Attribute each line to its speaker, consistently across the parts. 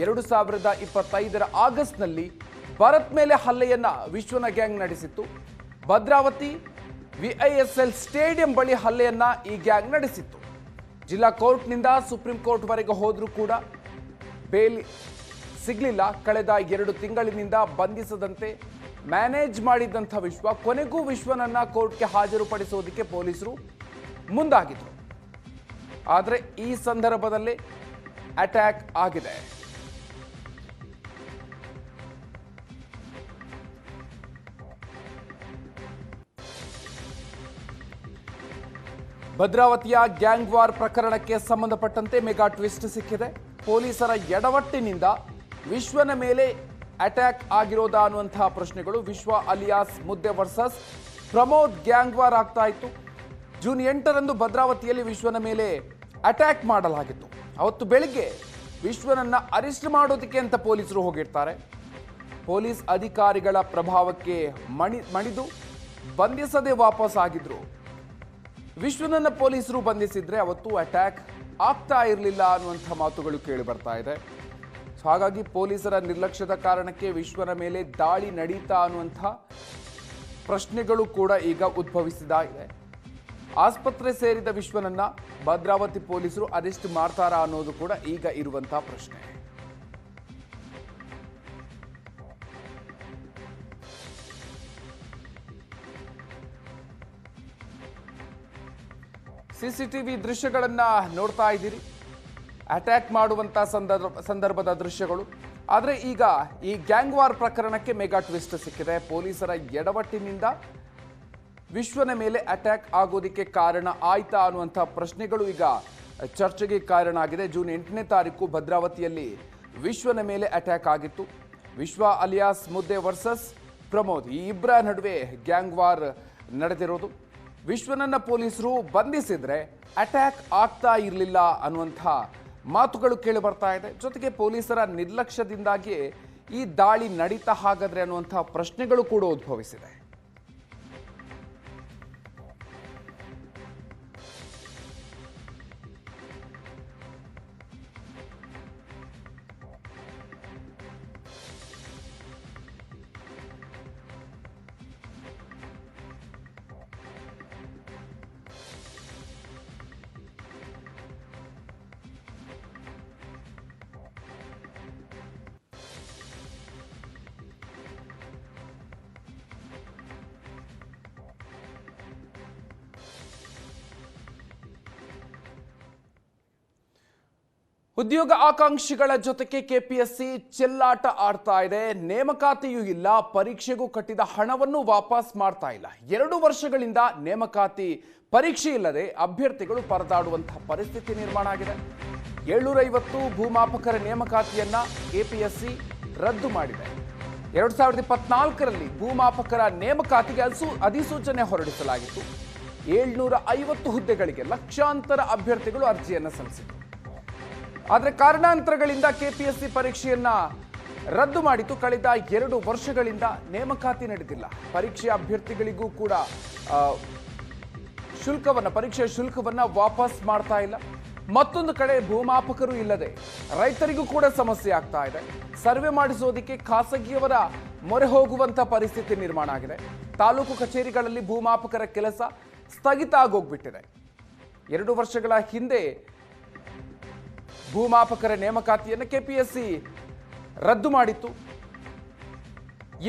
Speaker 1: 2025 ಆಗಸ್ಟ್ನಲ್ಲಿ ಭರತ್ ಮೇಲೆ ಹಲ್ಲೆಯನ್ನ ವಿಶ್ವನ ಗ್ಯಾಂಗ್ ನಡೆಸಿತ್ತು. ಭದ್ರಾವತಿ ವಿಐಎಸ್ಎಲ್ ಸ್ಟೇಡಿಯಂ ಬಳಿ ಹಲ್ಲೆಯನ್ನ ಈ ಗ್ಯಾಂಗ್ ನಡೆಸಿತ್ತು. ಜಿಲ್ಲಾ ಕೋರ್ಟ್ನಿಂದ ಸುಪ್ರೀಂ ಕೋರ್ಟ್ವರೆಗೆ ಹೋದರೂ ಕೂಡ ಬೇಲ್ ಸಿಗಲಿಲ್ಲ. ಕಳೆದ 2 ತಿಂಗಳಿನಿಂದ ಬಂಧಿಸದಂತೆ ಮ್ಯಾನೇಜ್ ಮಾಡಿದ್ದಂಥ ವಿಶ್ವ ಕೊನೆಗೂ ವಿಶ್ವನನ್ನ ಕೋರ್ಟ್ಗೆ ಹಾಜರುಪಡಿಸೋದಕ್ಕೆ ಪೊಲೀಸರು ಮುಂದಾಗಿದ್ರು. ಆದರೆ ಈ ಸಂದರ್ಭದಲ್ಲಿ ಅಟ್ಯಾಕ್ ಆಗಿದೆ. ಭದ್ರಾವತಿಯ ಗ್ಯಾಂಗ್ ವಾರ್ ಪ್ರಕರಣಕ್ಕೆ ಸಂಬಂಧಪಟ್ಟಂತೆ ಮೆಗಾ ಟ್ವಿಸ್ಟ್ ಸಿಕ್ಕಿದೆ. ಪೊಲೀಸರ ಎಡವಟ್ಟಿನಿಂದ ವಿಶ್ವನ ಮೇಲೆ ಅಟ್ಯಾಕ್ ಆಗಿರೋದಾ ಅನ್ನುವಂತಹ ಪ್ರಶ್ನೆಗಳು. ವಿಶ್ವ ಅಲಿಯಾಸ್ ಮುದ್ದೆ ವರ್ಸಸ್ ಪ್ರಮೋದ್ ಗ್ಯಾಂಗ್ ವಾರ್ ಆಗ್ತಾ ಇತ್ತು. ಜೂನ್ 8ರಂದು ಭದ್ರಾವತಿಯಲ್ಲಿ ವಿಶ್ವನ ಮೇಲೆ ಅಟ್ಯಾಕ್ ಮಾಡಲಾಗಿತ್ತು. ಅವತ್ತು ಬೆಳಿಗ್ಗೆ ವಿಶ್ವನನ್ನ ಅರೆಸ್ಟ್ ಮಾಡೋದಕ್ಕೆ ಅಂತ ಪೊಲೀಸರು ಹೋಗಿರ್ತಾರೆ. ಪೊಲೀಸ್ ಅಧಿಕಾರಿಗಳ ಪ್ರಭಾವಕ್ಕೆ ಮಣಿದು ಬಂಧಿಸದೆ ವಾಪಸ್ ಆಗಿದ್ರು. ವಿಶ್ವನನ್ನ ಪೊಲೀಸರು ಬಂಧಿಸಿದ್ರೆ ಅವತ್ತು ಅಟ್ಯಾಕ್ ಆಗ್ತಾ ಇರಲಿಲ್ಲ ಅನ್ನುವಂಥ ಮಾತುಗಳು ಕೇಳಿ ಬರ್ತಾ ಇದೆ. ಹಾಗಾಗಿ ಪೊಲೀಸರ ನಿರ್ಲಕ್ಷ್ಯದ ಕಾರಣಕ್ಕೆ ವಿಶ್ವನ ಮೇಲೆ ದಾಳಿ ನಡೀತಾ ಅನ್ನುವಂಥ ಪ್ರಶ್ನೆಗಳು ಕೂಡ ಈಗ ಉದ್ಭವಿಸಿದೆ. ಆಸ್ಪತ್ರೆ ಸೇರಿದ ವಿಶ್ವನನ್ನ ಭದ್ರಾವತಿ ಪೊಲೀಸರು ಅರೆಸ್ಟ್ ಮಾಡ್ತಾರಾ ಅನ್ನೋದು ಕೂಡ ಈಗ ಇರುವಂತಹ ಪ್ರಶ್ನೆ. ಸಿಸಿಟಿವಿ ದೃಶ್ಯಗಳನ್ನ ನೋಡ್ತಾ ಇದ್ದೀರಿ. ಅಟ್ಯಾಕ್ ಮಾಡುವಂತ ಸಂದರ್ಭದ ದೃಶ್ಯಗಳು. ಆದರೆ ಈಗ ಈ ಗ್ಯಾಂಗ್ ವಾರ್ ಪ್ರಕರಣಕ್ಕೆ ಮೆಗಾ ಟ್ವಿಸ್ಟ್ ಸಿಕ್ಕಿದೆ. ಪೊಲೀಸರ ಎಡವಟ್ಟಿನಿಂದ ವಿಶ್ವನ ಮೇಲೆ ಅಟ್ಯಾಕ್ ಆಗೋದಕ್ಕೆ ಕಾರಣ ಆಯ್ತಾ ಅನ್ನುವಂಥ ಪ್ರಶ್ನೆಗಳು ಈಗ ಚರ್ಚೆಗೆ ಕಾರಣ ಆಗಿದೆ. ಜೂನ್ 8ನೇ ತಾರೀಕು ಭದ್ರಾವತಿಯಲ್ಲಿ ವಿಶ್ವನ ಮೇಲೆ ಅಟ್ಯಾಕ್ ಆಗಿತ್ತು. ವಿಶ್ವ ಅಲಿಯಾಸ್ ಮುದ್ದೆ ವರ್ಸಸ್ ಪ್ರಮೋದ್, ಈ ಇಬ್ಬರ ನಡುವೆ ಗ್ಯಾಂಗ್ ವಾರ್ ನಡೆದಿರೋದು. ವಿಶ್ವನನ್ನ ಪೊಲೀಸರು ಬಂಧಿಸಿದ್ರೆ ಅಟ್ಯಾಕ್ ಆಗ್ತಾ ಇರಲಿಲ್ಲ ಅನ್ನುವಂಥ ಮಾತುಗಳು ಕೇಳಿ ಬರ್ತಾ ಇದೆ. ಜೊತೆಗೆ ಪೊಲೀಸರ ನಿರ್ಲಕ್ಷ್ಯದಿಂದಾಗಿ ಈ ದಾಳಿ ನಡೀತಾ ಹಾಗಾದ್ರೆ ಅನ್ನುವಂಥ ಪ್ರಶ್ನೆಗಳು ಕೂಡ ಉದ್ಭವಿಸಿದೆ. ಉದ್ಯೋಗ ಆಕಾಂಕ್ಷಿಗಳ ಜೊತೆಗೆ ಕೆಪಿಎಸ್ಸಿ ಚೆಲ್ಲಾಟ ಆಡ್ತಾ ಇದೆ. ನೇಮಕಾತಿಯೂ ಇಲ್ಲ, ಪರೀಕ್ಷೆಗೂ ಕಟ್ಟಿದ ಹಣವನ್ನು ವಾಪಸ್ ಮಾಡ್ತಾ ಇಲ್ಲ. 2 ವರ್ಷಗಳಿಂದ ನೇಮಕಾತಿ ಪರೀಕ್ಷೆ ಇಲ್ಲದೆ ಅಭ್ಯರ್ಥಿಗಳು ಪರದಾಡುವಂತಹ ಪರಿಸ್ಥಿತಿ ನಿರ್ಮಾಣ ಆಗಿದೆ. 750 ಭೂಮಾಪಕರ ನೇಮಕಾತಿಯನ್ನ ಕೆಪಿಎಸ್ಸಿ ರದ್ದು ಮಾಡಿದೆ. 2024ರಲ್ಲಿ ಭೂಮಾಪಕರ ನೇಮಕಾತಿಗೆ ಅಧಿಸೂಚನೆ ಹೊರಡಿಸಲಾಗಿತ್ತು. 750 ಹುದ್ದೆಗಳಿಗೆ ಲಕ್ಷಾಂತರ ಅಭ್ಯರ್ಥಿಗಳು ಅರ್ಜಿಯನ್ನು ಸಲ್ಲಿಸಿದರು. ಆದರೆ ಕಾರಣಾಂತರಗಳಿಂದ ಕೆಪಿಎಸ್ಸಿ ಪರೀಕ್ಷೆಯನ್ನ ರದ್ದು ಮಾಡಿತು. ಕಳೆದ 2 ವರ್ಷಗಳಿಂದ ನೇಮಕಾತಿ ನಡೆದಿಲ್ಲ. ಪರೀಕ್ಷೆ ಅಭ್ಯರ್ಥಿಗಳಿಗೂ ಕೂಡ ಪರೀಕ್ಷೆಯ ಶುಲ್ಕವನ್ನ ವಾಪಸ್ ಮಾಡ್ತಾ ಇಲ್ಲ. ಮತ್ತೊಂದು ಕಡೆ ಭೂಮಾಪಕರು ಇಲ್ಲದೆ ರೈತರಿಗೂ ಕೂಡ ಸಮಸ್ಯೆ ಆಗ್ತಾ ಇದೆ. ಸರ್ವೆ ಮಾಡಿಸೋದಕ್ಕೆ ಖಾಸಗಿಯವರ ಮೊರೆ ಹೋಗುವಂತ ಪರಿಸ್ಥಿತಿ ನಿರ್ಮಾಣ ಆಗಿದೆ. ತಾಲೂಕು ಕಚೇರಿಗಳಲ್ಲಿ ಭೂಮಾಪಕರ ಕೆಲಸ ಸ್ಥಗಿತ ಆಗೋಗ್ಬಿಟ್ಟಿದೆ. 2 ವರ್ಷಗಳ ಹಿಂದೆ ಭೂಮಾಪಕರ ನೇಮಕಾತಿಯನ್ನು ಕೆಪಿಎಸ್ಸಿ ರದ್ದು ಮಾಡಿತ್ತು.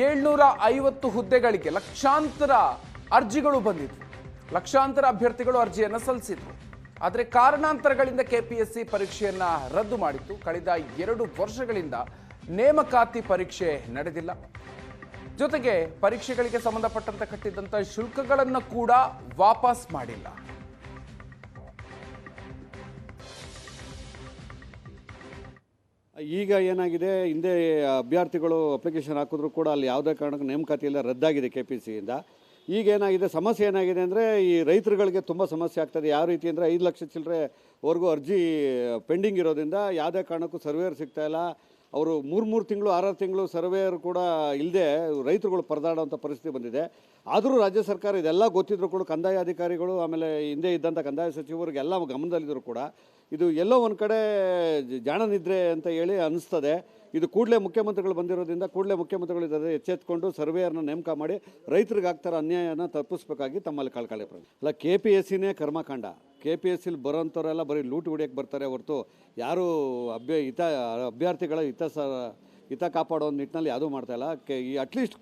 Speaker 1: 750 ಹುದ್ದೆಗಳಿಗೆ ಲಕ್ಷಾಂತರ ಅರ್ಜಿಗಳು ಬಂದಿದ್ವು. ಲಕ್ಷಾಂತರ ಅಭ್ಯರ್ಥಿಗಳು ಅರ್ಜಿಯನ್ನು ಸಲ್ಲಿಸಿದ್ರು. ಆದರೆ ಕಾರಣಾಂತರಗಳಿಂದ ಕೆಪಿಎಸ್ಸಿ ಪರೀಕ್ಷೆಯನ್ನ ರದ್ದು ಮಾಡಿತ್ತು. ಕಳೆದ 2 ವರ್ಷಗಳಿಂದ ನೇಮಕಾತಿ ಪರೀಕ್ಷೆ ನಡೆದಿಲ್ಲ. ಜೊತೆಗೆ ಪರೀಕ್ಷೆಗಳಿಗೆ ಸಂಬಂಧಪಟ್ಟಂತೆ ಕಟ್ಟಿದ್ದಂಥ ಶುಲ್ಕಗಳನ್ನು ಕೂಡ ವಾಪಸ್ ಮಾಡಿಲ್ಲ.
Speaker 2: ಈಗ ಏನಾಗಿದೆ, ಹಿಂದೆ ಅಭ್ಯರ್ಥಿಗಳು ಅಪ್ಲಿಕೇಶನ್ ಹಾಕಿದ್ರು ಕೂಡ ಅಲ್ಲಿ ಯಾವುದೇ ಕಾರಣಕ್ಕೂ ನೇಮಕಾತಿ ಎಲ್ಲ ರದ್ದಾಗಿದೆ ಕೆಪಿಎಸ್ಸಿಯಿಂದ. ಈಗ ಏನಾಗಿದೆ, ಸಮಸ್ಯೆ ಏನಾಗಿದೆ ಅಂದರೆ ಈ ರೈತರುಗಳಿಗೆ ತುಂಬ ಸಮಸ್ಯೆ ಆಗ್ತದೆ. ಯಾವ ರೀತಿ ಅಂದರೆ 5 ಲಕ್ಷ ಚಿಲ್ಲರೆವರೆಗೂ ಅರ್ಜಿ ಪೆಂಡಿಂಗ್ ಇರೋದ್ರಿಂದ ಯಾವುದೇ ಕಾರಣಕ್ಕೂ ಸರ್ವೇಯರ್ ಸಿಗ್ತಾಯಿಲ್ಲ. ಅವರು 3 ತಿಂಗಳು 6 ತಿಂಗಳು ಸರ್ವೇಯರ್ ಕೂಡ ಇಲ್ಲದೆ ರೈತರುಗಳು ಪರದಾಡುವಂಥ ಪರಿಸ್ಥಿತಿ ಬಂದಿದೆ. ಆದರೂ ರಾಜ್ಯ ಸರ್ಕಾರ ಇದೆಲ್ಲ ಗೊತ್ತಿದ್ರು ಕೂಡ ಕಂದಾಯ ಅಧಿಕಾರಿಗಳು ಆಮೇಲೆ ಹಿಂದೆ ಇದ್ದಂಥ ಕಂದಾಯ ಸಚಿವರಿಗೆಲ್ಲ ಗಮನದಲ್ಲಿದ್ದರೂ ಕೂಡ ಇದು ಎಲ್ಲೋ ಒಂದು ಕಡೆ ಜಾಣ ನಿದ್ರೆ ಅಂತ ಹೇಳಿ ಅನಿಸ್ತದೆ. ಇದು ಕೂಡಲೇ ಮುಖ್ಯಮಂತ್ರಿಗಳು ಬಂದಿರೋದ್ರಿಂದ ಕೂಡಲೇ ಮುಖ್ಯಮಂತ್ರಿಗಳು ಇದನ್ನು ಎಚ್ಚೆತ್ಕೊಂಡು ಸರ್ವೇಯರ್ನ ನೇಮಕ ಮಾಡಿ ರೈತರಿಗೆ ಆಗ್ತಾರ ಅನ್ಯಾಯನ ತಪ್ಪಿಸ್ಬೇಕಾಗಿ ತಮ್ಮಲ್ಲಿ ಕಳ್ಕೊಳ್ಳಿ. ಅಲ್ಲ, KPSCನೇ ಕರ್ಮಕಾಂಡ. KPSCಲಿ ಬರೋಂಥವರೆಲ್ಲ ಬರೀ ಲೂಟಿ ಹೊಡಿಯೋಕ್ಕೆ ಬರ್ತಾರೆ ಹೊರತು ಯಾರೂ ಅಭ್ಯರ್ಥಿಗಳ ಹಿತ ಕಾಪಾಡೋ ನಿಟ್ಟಿನಲ್ಲಿ ಯಾವುದೂ ಮಾಡ್ತಾಯಿಲ್ಲ. ಈ ಅಟ್ಲೀಸ್ಟ್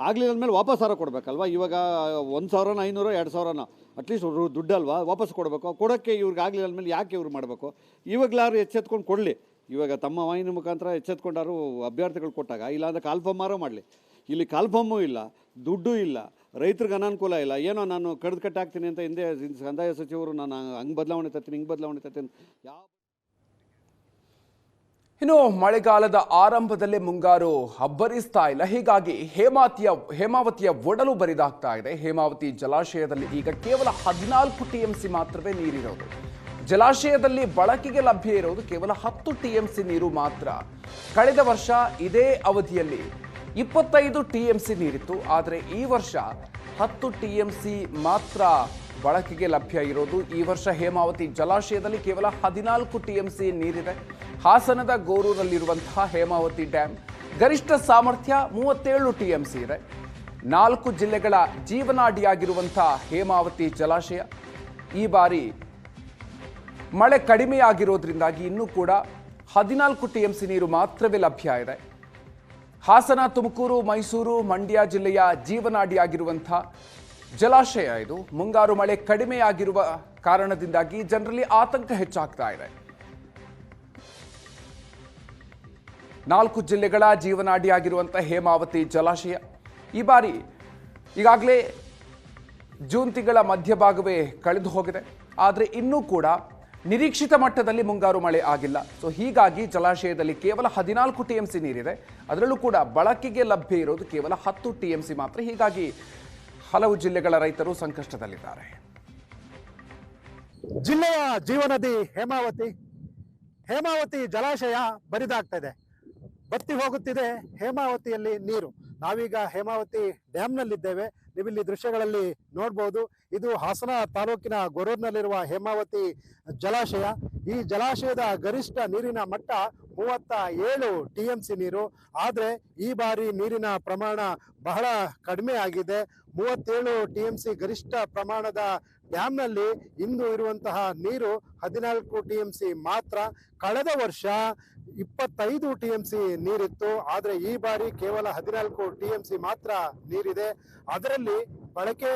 Speaker 2: ಆಗಲಿಲ್ಲ ಅಂದಮೇಲೆ ವಾಪಸ್ ಕೊಡಬೇಕಲ್ವ. ಇವಾಗ 1,000, 500, 2,000 ಅಟ್ಲೀಸ್ಟ್ ದುಡ್ಡಲ್ವಾ ವಾಪಸ್ ಕೊಡಬೇಕು. ಕೊಡೋಕ್ಕೆ ಇವ್ರಿಗೆ ಆಗಲಿಲ್ಲ ಅಂದಮೇಲೆ ಯಾಕೆ ಇವ್ರು ಮಾಡಬೇಕು? ಇವಾಗಲಾರು ಎಚ್ಚೆತ್ಕೊಂಡು ಕೊಡಲಿ. ಇವಾಗ ತಮ್ಮ ವಾಹಿನಿ ಮುಖಾಂತರ ಎಚ್ಚೆತ್ಕೊಂಡಾರು ಅಭ್ಯರ್ಥಿಗಳು ಕೊಟ್ಟಾಗ, ಇಲ್ಲಾಂದರೆ ಕಾಲ್ಫಾರ್ಮಾರೋ ಮಾಡಲಿ. ಇಲ್ಲಿ ಕಾಲ್ಫಾರ್ಮೂ ಇಲ್ಲ, ದುಡ್ಡು ಇಲ್ಲ, ರೈತರಿಗೆ ಅನಾನುಕೂಲ ಇಲ್ಲ. ಏನೋ ನಾನು ಕಡ್ದು ಕಟ್ಟಾಗ್ತೀನಿ ಅಂತ ಹಿಂದೆ ಕಂದಾಯ ಸಚಿವರು ನಾನು ಹಂಗೆ ಬದಲಾವಣೆ ತರ್ತೀನಿ, ಹಿಂಗೆ ಬದಲಾವಣೆ ತರ್ತೀನಿ.
Speaker 1: ಇನ್ನು ಮಳೆಗಾಲದ ಆರಂಭದಲ್ಲೇ ಮುಂಗಾರು ಅಬ್ಬರಿಸ್ತಾ ಇಲ್ಲ. ಹೀಗಾಗಿ ಹೇಮಾವತಿಯ ಒಡಲು ಬರಿದಾಗ್ತಾ ಇದೆ. ಹೇಮಾವತಿ ಜಲಾಶಯದಲ್ಲಿ ಈಗ ಕೇವಲ 14 TMC ಮಾತ್ರವೇ ನೀರಿರೋದು. ಜಲಾಶಯದಲ್ಲಿ ಬಳಕೆಗೆ ಲಭ್ಯ ಇರೋದು ಕೇವಲ 10 TMC ನೀರು ಮಾತ್ರ. ಕಳೆದ ವರ್ಷ ಇದೇ ಅವಧಿಯಲ್ಲಿ 25 TMC ನೀರಿತ್ತು. ಆದರೆ ಈ ವರ್ಷ 10 TMC ಮಾತ್ರ ಬಳಕೆಗೆ ಲಭ್ಯ ಇರೋದು. ಈ ವರ್ಷ ಹೇಮಾವತಿ ಜಲಾಶಯದಲ್ಲಿ ಕೇವಲ 14 TMC ನೀರಿದೆ. ಹಾಸನದ ಗೋರೂರಲ್ಲಿರುವಂತಹ ಹೇಮಾವತಿ ಡ್ಯಾಮ್ ಗರಿಷ್ಠ ಸಾಮರ್ಥ್ಯ 37 TMC ಇದೆ. 4 ಜಿಲ್ಲೆಗಳ ಜೀವನಾಡಿಯಾಗಿರುವಂತಹ ಹೇಮಾವತಿ ಜಲಾಶಯ ಈ ಬಾರಿ ಮಳೆ ಕಡಿಮೆಯಾಗಿರೋದ್ರಿಂದಾಗಿ ಇನ್ನೂ ಕೂಡ 14 TMC ನೀರು ಮಾತ್ರವೇ ಲಭ್ಯ ಇದೆ. ಹಾಸನ, ತುಮಕೂರು, ಮೈಸೂರು, ಮಂಡ್ಯ ಜಿಲ್ಲೆಯ ಜೀವನಾಡಿಯಾಗಿರುವಂಥ ಜಲಾಶಯ ಇದು. ಮುಂಗಾರು ಮಳೆ ಕಡಿಮೆಯಾಗಿರುವ ಕಾರಣದಿಂದಾಗಿ ಜನರಲ್ಲಿ ಆತಂಕ ಹೆಚ್ಚಾಗ್ತಾ ಇದೆ. 4 ಜಿಲ್ಲೆಗಳ ಜೀವನಾಡಿಯಾಗಿರುವಂಥ ಹೇಮಾವತಿ ಜಲಾಶಯ ಈ ಬಾರಿ ಈಗಾಗಲೇ ಜೂನ್ ತಿಂಗಳ ಮಧ್ಯಭಾಗವೇ ಕಳೆದು ಹೋಗಿದೆ. ಆದರೆ ಇನ್ನೂ ಕೂಡ ನಿರೀಕ್ಷಿತ ಮಟ್ಟದಲ್ಲಿ ಮುಂಗಾರು ಮಳೆ ಆಗಿಲ್ಲ. ಸೊ ಹೀಗಾಗಿ ಜಲಾಶಯದಲ್ಲಿ ಕೇವಲ 14 TMC ನೀರಿದೆ. ಅದರಲ್ಲೂ ಕೂಡ ಬಳಕೆಗೆ ಲಭ್ಯ ಇರೋದು ಕೇವಲ 10 TMC ಮಾತ್ರ. ಹೀಗಾಗಿ ಹಲವು ಜಿಲ್ಲೆಗಳ ರೈತರು ಸಂಕಷ್ಟದಲ್ಲಿದ್ದಾರೆ.
Speaker 3: ಜಿಲ್ಲೆಯ ಜೀವನದಿ ಹೇಮಾವತಿ ಜಲಾಶಯ ಬರಿದಾಗ್ತಾ ಇದೆ, ಬತ್ತಿ ಹೋಗುತ್ತಿದೆ ಹೇಮಾವತಿಯಲ್ಲಿ ನೀರು. ನಾವೀಗ ಹೇಮಾವತಿ ಡ್ಯಾಮ್ನಲ್ಲಿದ್ದೇವೆ. ನೀವಿಲ್ಲಿ ದೃಶ್ಯಗಳಲ್ಲಿ ನೋಡ್ಬೋದು. ಇದು ಹಾಸನ ತಾಲೂಕಿನ ಗೊರೂರಿನಲ್ಲಿರುವ ಹೇಮಾವತಿ ಜಲಾಶಯ. ಈ ಜಲಾಶಯದ ಗರಿಷ್ಠ ನೀರಿನ ಮಟ್ಟ 37 TMC ನೀರು. ಆದರೆ ಈ ಬಾರಿ ನೀರಿನ ಪ್ರಮಾಣ ಬಹಳ ಕಡಿಮೆ ಆಗಿದೆ. 37 TMC ಗರಿಷ್ಠ ಪ್ರಮಾಣದ ಡ್ಯಾಮ್ನಲ್ಲಿ ಇಂದು ಇರುವಂತಹ ನೀರು 14 TMC ಮಾತ್ರ. ಕಳೆದ ವರ್ಷ 25 TMC ನೀರಿತ್ತು. ಆದರೆ ಈ ಬಾರಿ ಕೇವಲ 14 TMC ಮಾತ್ರ ನೀರಿದೆ. ಅದರಲ್ಲಿ ಬಳಕೆ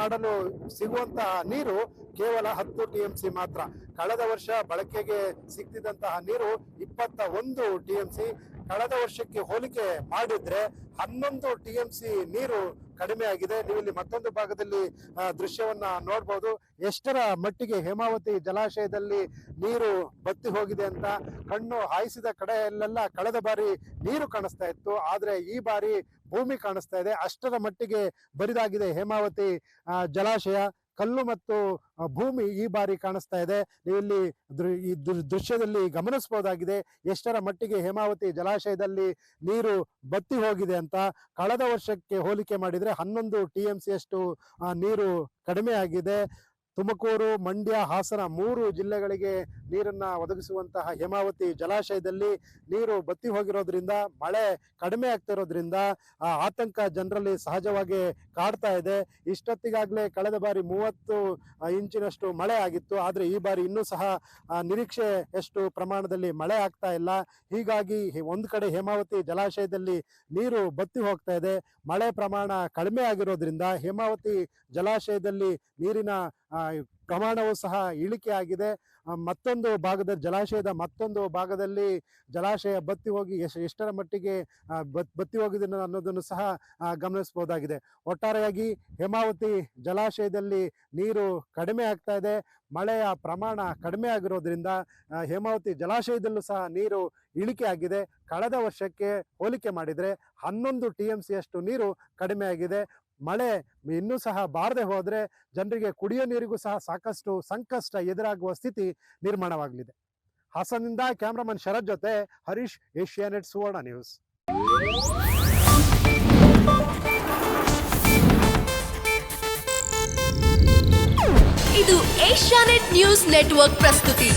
Speaker 3: ಮಾಡಲು ಸಿಗುವಂತಹ ನೀರು ಕೇವಲ 10 TMC ಮಾತ್ರ. ಕಳೆದ ವರ್ಷ ಬಳಕೆಗೆ ಸಿಗ್ತಿದ್ದಂತಹ ನೀರು 21 TMC. ಕಳೆದ ವರ್ಷಕ್ಕೆ ಹೋಲಿಕೆ ಮಾಡಿದ್ರೆ 11 TMC ನೀರು ಕಡಿಮೆ ಆಗಿದೆ. ನೀವು ಇಲ್ಲಿ ಮತ್ತೊಂದು ಭಾಗದಲ್ಲಿ ದೃಶ್ಯವನ್ನ ನೋಡ್ಬೋದು. ಎಷ್ಟರ ಮಟ್ಟಿಗೆ ಹೇಮಾವತಿ ಜಲಾಶಯದಲ್ಲಿ ನೀರು ಬತ್ತಿ ಹೋಗಿದೆ ಅಂತ. ಕಣ್ಣು ಹಾಯಿಸಿದ ಕಡೆಯಲ್ಲೆಲ್ಲ ಕಳೆದ ಬಾರಿ ನೀರು ಕಾಣಿಸ್ತಾ ಇತ್ತು, ಆದ್ರೆ ಈ ಬಾರಿ ಭೂಮಿ ಕಾಣಿಸ್ತಾ ಇದೆ. ಅಷ್ಟರ ಮಟ್ಟಿಗೆ ಬರಿದಾಗಿದೆ ಹೇಮಾವತಿ ಜಲಾಶಯ. ಕಲ್ಲು ಮತ್ತು ಭೂಮಿ ಈ ಬಾರಿ ಕಾಣಿಸ್ತಾ ಇದೆ. ನೀವಿಲ್ಲಿ ಈ ದೃಶ್ಯದಲ್ಲಿ ಗಮನಿಸಬಹುದಾಗಿದೆ ಎಷ್ಟರ ಮಟ್ಟಿಗೆ ಹೇಮಾವತಿ ಜಲಾಶಯದಲ್ಲಿ ನೀರು ಬತ್ತಿ ಹೋಗಿದೆ ಅಂತ. ಕಳೆದ ವರ್ಷಕ್ಕೆ ಹೋಲಿಕೆ ಮಾಡಿದ್ರೆ 11 TMC ಅಷ್ಟು ನೀರು ಕಡಿಮೆ ಆಗಿದೆ. ತುಮಕೂರು, ಮಂಡ್ಯ, ಹಾಸನ 3 ಜಿಲ್ಲೆಗಳಿಗೆ ನೀರನ್ನ ಒದಗಿಸುವಂತಹ ಹೇಮಾವತಿ ಜಲಾಶಯದಲ್ಲಿ ನೀರು ಬತ್ತಿ ಹೋಗಿರೋದ್ರಿಂದ, ಮಳೆ ಕಡಿಮೆ ಆಗ್ತಿರೋದ್ರಿಂದ ಆತಂಕ ಜನರಲ್ಲಿ ಸಹಜವಾಗಿ ಕಾಡ್ತಾ ಇದೆ. ಇಷ್ಟೊತ್ತಿಗಾಗಲೇ ಕಳೆದ ಬಾರಿ 30 ಇಂಚಿನಷ್ಟು ಮಳೆ ಆಗಿತ್ತು. ಆದರೆ ಈ ಬಾರಿ ಇನ್ನೂ ಸಹ ನಿರೀಕ್ಷೆ ಎಷ್ಟು ಪ್ರಮಾಣದಲ್ಲಿ ಮಳೆ ಆಗ್ತಾ ಇಲ್ಲ. ಹೀಗಾಗಿ ಒಂದು ಕಡೆ ಹೇಮಾವತಿ ಜಲಾಶಯದಲ್ಲಿ ನೀರು ಬತ್ತಿ ಹೋಗ್ತಾ ಇದೆ. ಮಳೆ ಪ್ರಮಾಣ ಕಡಿಮೆ ಆಗಿರೋದ್ರಿಂದ ಹೇಮಾವತಿ ಜಲಾಶಯದಲ್ಲಿ ನೀರಿನ ಪ್ರಮಾಣವೂ ಸಹ ಇಳಿಕೆ ಆಗಿದೆ. ಮತ್ತೊಂದು ಭಾಗದ ಜಲಾಶಯದ ಮತ್ತೊಂದು ಭಾಗದಲ್ಲಿ ಜಲಾಶಯ ಬತ್ತಿ ಹೋಗಿ ಎಷ್ಟರ ಮಟ್ಟಿಗೆ ಬತ್ತಿ ಹೋಗಿದೆ ಅನ್ನೋದನ್ನು ಸಹ ಗಮನಿಸಬಹುದಾಗಿದೆ. ಒಟ್ಟಾರೆಯಾಗಿ ಹೇಮಾವತಿ ಜಲಾಶಯದಲ್ಲಿ ನೀರು ಕಡಿಮೆ ಆಗ್ತಾ ಇದೆ. ಮಳೆಯ ಪ್ರಮಾಣ ಕಡಿಮೆ ಆಗಿರೋದ್ರಿಂದ ಹೇಮಾವತಿ ಜಲಾಶಯದಲ್ಲೂ ಸಹ ನೀರು ಇಳಿಕೆ ಆಗಿದೆ. ಕಳೆದ ವರ್ಷಕ್ಕೆ ಹೋಲಿಕೆ ಮಾಡಿದರೆ 11 TMC ಅಷ್ಟು ನೀರು ಕಡಿಮೆ ಆಗಿದೆ. ಮಳೆ ಇನ್ನೂ ಸಹ ಬಾರದೆ ಹೋದ್ರೆ ಜನರಿಗೆ ಕುಡಿಯೋ ನೀರಿಗೂ ಸಹ ಸಾಕಷ್ಟು ಸಂಕಷ್ಟ ಎದುರಾಗುವ ಸ್ಥಿತಿ ನಿರ್ಮಾಣವಾಗಲಿದೆ. ಹಾಸನದಿಂದ ಕ್ಯಾಮ್ರಾಮನ್ ಶರತ್ ಜೊತೆ ಹರೀಶ್, ಏಷ್ಯಾನೆಟ್ ಸುವರ್ಣ ನ್ಯೂಸ್.
Speaker 4: ಇದು ಏಷ್ಯಾನೆಟ್ ನ್ಯೂಸ್ ನೆಟ್ವರ್ಕ್ ಪ್ರಸ್ತುತಿ.